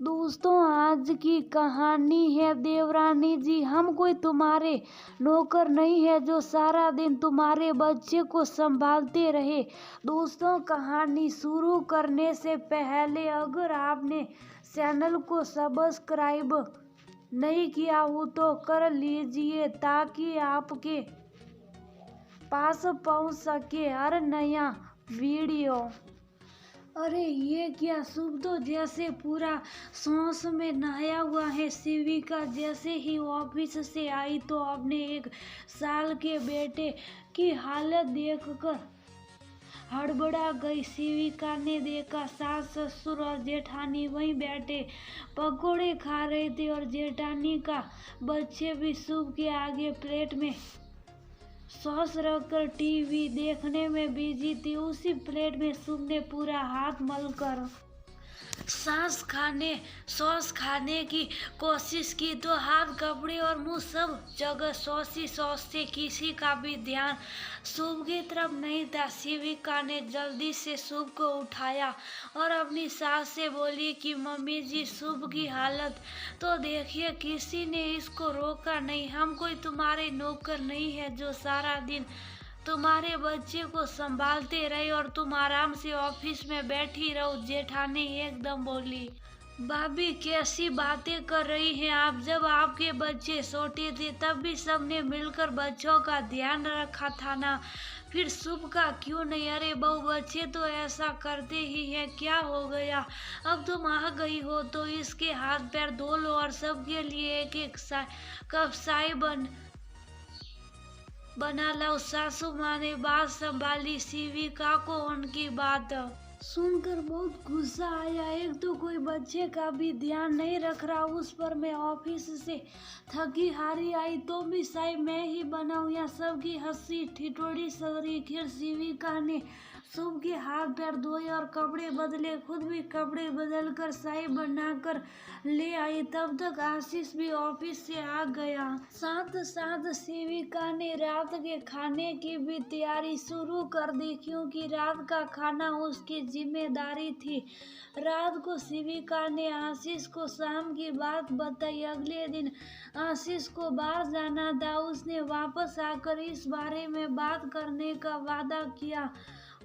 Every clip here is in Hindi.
दोस्तों, आज की कहानी है देवरानी जी। हम कोई तुम्हारे नौकर नहीं है जो सारा दिन तुम्हारे बच्चे को संभालते रहे। दोस्तों, कहानी शुरू करने से पहले अगर आपने चैनल को सब्सक्राइब नहीं किया हो तो कर लीजिए ताकि आपके पास पहुंच सके हर नया वीडियो। अरे ये क्या, शुभ तो जैसे पूरा सांस में नहाया हुआ है। शिविका जैसे ही ऑफिस से आई तो अपने 1 साल के बेटे की हालत देखकर हड़बड़ा गई। शिविका ने देखा सास ससुर और जेठानी वहीं बैठे पकोड़े खा रहे थे और जेठानी का बच्चे भी शुभ के आगे प्लेट में सॉस रखकर टीवी देखने में बिजी थी। उसी प्लेट में शुभ ने पूरा हाथ मलकर सॉस खाने की कोशिश की तो हाथ, कपड़े और मुंह सब जगह सॉस से किसी का भी ध्यान शुभ की तरफ नहीं था। शिविका ने जल्दी से शुभ को उठाया और अपनी सास से बोली कि मम्मी जी, शुभ की हालत तो देखिए, किसी ने इसको रोका नहीं। हम कोई तुम्हारे नौकर नहीं है जो सारा दिन तुम्हारे बच्चे को संभालते रहे और तुम आराम से ऑफिस में बैठी रहो। जेठानी एकदम बोली, भाभी कैसी बातें कर रही हैं आप? जब आपके बच्चे छोटे थे तब भी सबने मिलकर बच्चों का ध्यान रखा था ना, फिर शुभ का क्यों नहीं? अरे बहू, बच्चे तो ऐसा करते ही हैं, क्या हो गया? अब तुम आ गई हो तो इसके हाथ पैर धो लो और सबके लिए एक एक कप चाय बना लाओ। सासू माँ ने बात संभाली। शिविका को उनकी बात सुनकर बहुत गुस्सा आया। एक तो कोई बच्चे का भी ध्यान नहीं रख रहा, उस पर मैं ऑफिस से थकी हारी आई तो भी चाय मैं ही बनाऊं। या सबकी हंसी ठिठोड़ी सगरी। फिर शिविका ने शुभ के हाथ पैर धोए और कपड़े बदले, खुद भी कपड़े बदल कर चाय बनाकर ले आई। तब तक आशीष भी ऑफिस से आ गया। साथ साथ शिविका ने रात के खाने की भी तैयारी शुरू कर दी, क्योंकि रात का खाना उसकी जिम्मेदारी थी। रात को शिविका ने आशीष को शाम की बात बताई। अगले दिन आशीष को बाहर जाना था। उसने वापस आकर इस बारे में बात करने का वादा किया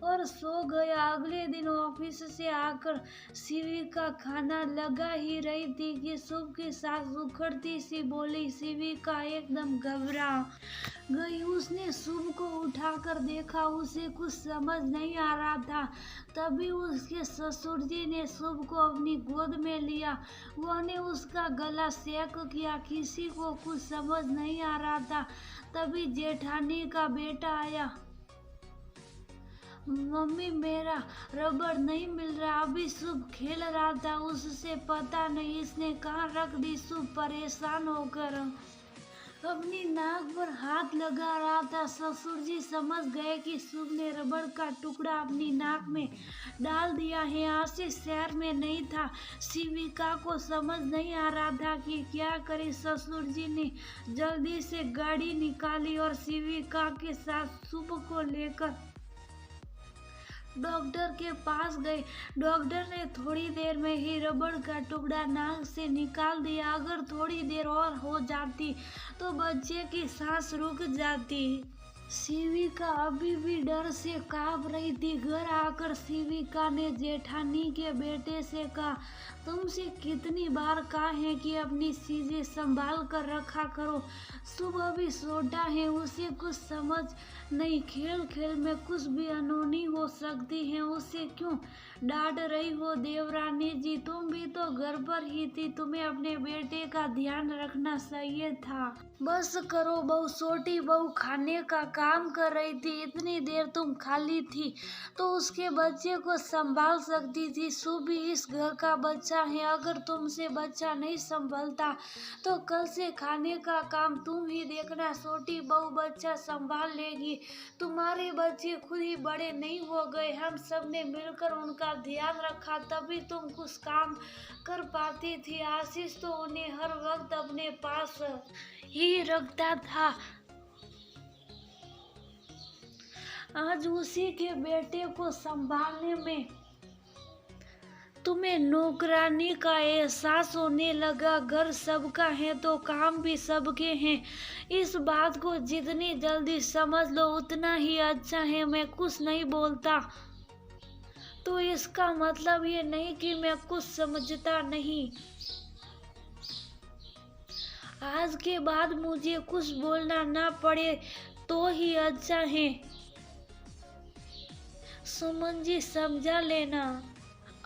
और सो गया। अगले दिन ऑफिस से आकर शिविका खाना लगा ही रही थी कि शुभ के साथ उखड़ती सी बोली। शिविका एकदम घबरा गई। उसने शुभ को उठाकर देखा, उसे कुछ समझ नहीं आ रहा था। तभी उसके ससुर जी ने शुभ को अपनी गोद में लिया। उन्होंने उसका गला सेक किया। किसी को कुछ समझ नहीं आ रहा था। तभी जेठानी का बेटा आया। मम्मी, मेरा रबड़ नहीं मिल रहा। अभी शुभ खेल रहा था, उससे पता नहीं इसने कहाँ रख दी। शुभ परेशान होकर अपनी नाक पर हाथ लगा रहा था। ससुर जी समझ गए कि शुभ ने रबड़ का टुकड़ा अपनी नाक में डाल दिया है। आशीष शहर में नहीं था। शिविका को समझ नहीं आ रहा था कि क्या करे। ससुर जी ने जल्दी से गाड़ी निकाली और शिविका के साथ शुभ को लेकर डॉक्टर के पास गए। डॉक्टर ने थोड़ी देर में ही रबड़ का टुकड़ा नाक से निकाल दिया। अगर थोड़ी देर और हो जाती तो बच्चे की सांस रुक जाती। शिविका अभी भी डर से कांप रही थी। घर आकर शिविका ने जेठानी के बेटे से कहा, तुमसे कितनी बार कहा है कि अपनी चीजें संभाल कर रखा करो। शुभ अभी छोटा है, उसे कुछ समझ नहीं। खेल खेल में कुछ भी अनहोनी हो सकती है, उसे क्यों डांट रही हो? देवरानी जी, तुम भी तो घर पर ही थी, तुम्हें अपने बेटे का ध्यान रखना चाहिए था। बस करो बहू, छोटी बहू खाने का काम कर रही थी। इतनी देर तुम खाली थी तो उसके बच्चे को संभाल सकती थी। शुभ भी इस घर का बच्चा है। अगर तुमसे बच्चा नहीं संभलता तो कल से खाने का काम तुम ही देखना। छोटी बहू बच्चा संभाल लेगी। तुम्हारे बच्चे खुद ही बड़े नहीं हो गए, हम सब ने मिलकर उनका ध्यान रखा, तभी तुम कुछ काम कर पाती थी। आशीष तो उन्हें हर वक्त अपने पास ही रखता था। आज उसी के बेटे को संभालने में तुम्हें नौकरानी का एहसास होने लगा। घर सबका है तो काम भी सबके हैं। इस बात को जितनी जल्दी समझ लो उतना ही अच्छा है। मैं कुछ नहीं बोलता तो इसका मतलब ये नहीं कि मैं कुछ समझता नहीं। आज के बाद मुझे कुछ बोलना ना पड़े तो ही अच्छा है। सुमन जी समझा लेना।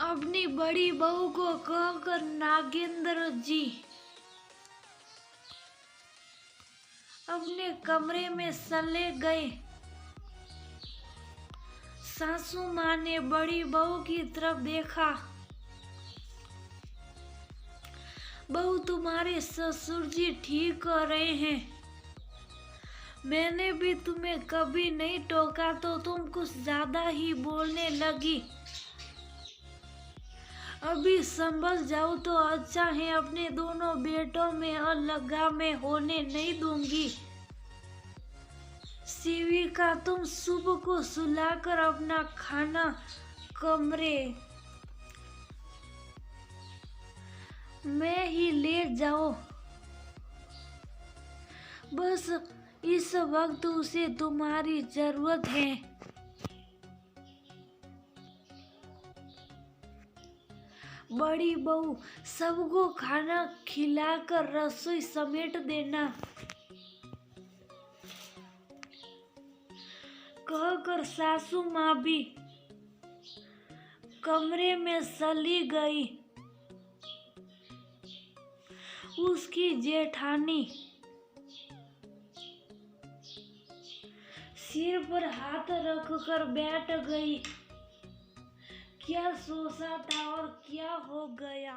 अपनी बड़ी बहू को कहकर नागेंद्र जी अपने कमरे में चले गए। सासू माँ ने बड़ी बहू की तरफ देखा। बहू, तुम्हारे ससुर जी ठीक कह रहे हैं। मैंने भी तुम्हें कभी नहीं टोका तो तुम कुछ ज्यादा ही बोलने लगी। अभी संभल जाओ तो अच्छा है। अपने दोनों बेटों में और लगाव में होने नहीं दूंगी। शिविका, तुम सुबह को सुलाकर अपना खाना कमरे में ही ले जाओ। बस इस वक्त उसे तुम्हारी जरूरत है। बड़ी बहू, सबको खाना खिलाकर रसोई समेट देना कहकर सासू माँ भी कमरे में चली गई। उसकी जेठानी सिर पर हाथ रखकर बैठ गई। क्या सोचा था और क्या हो गया।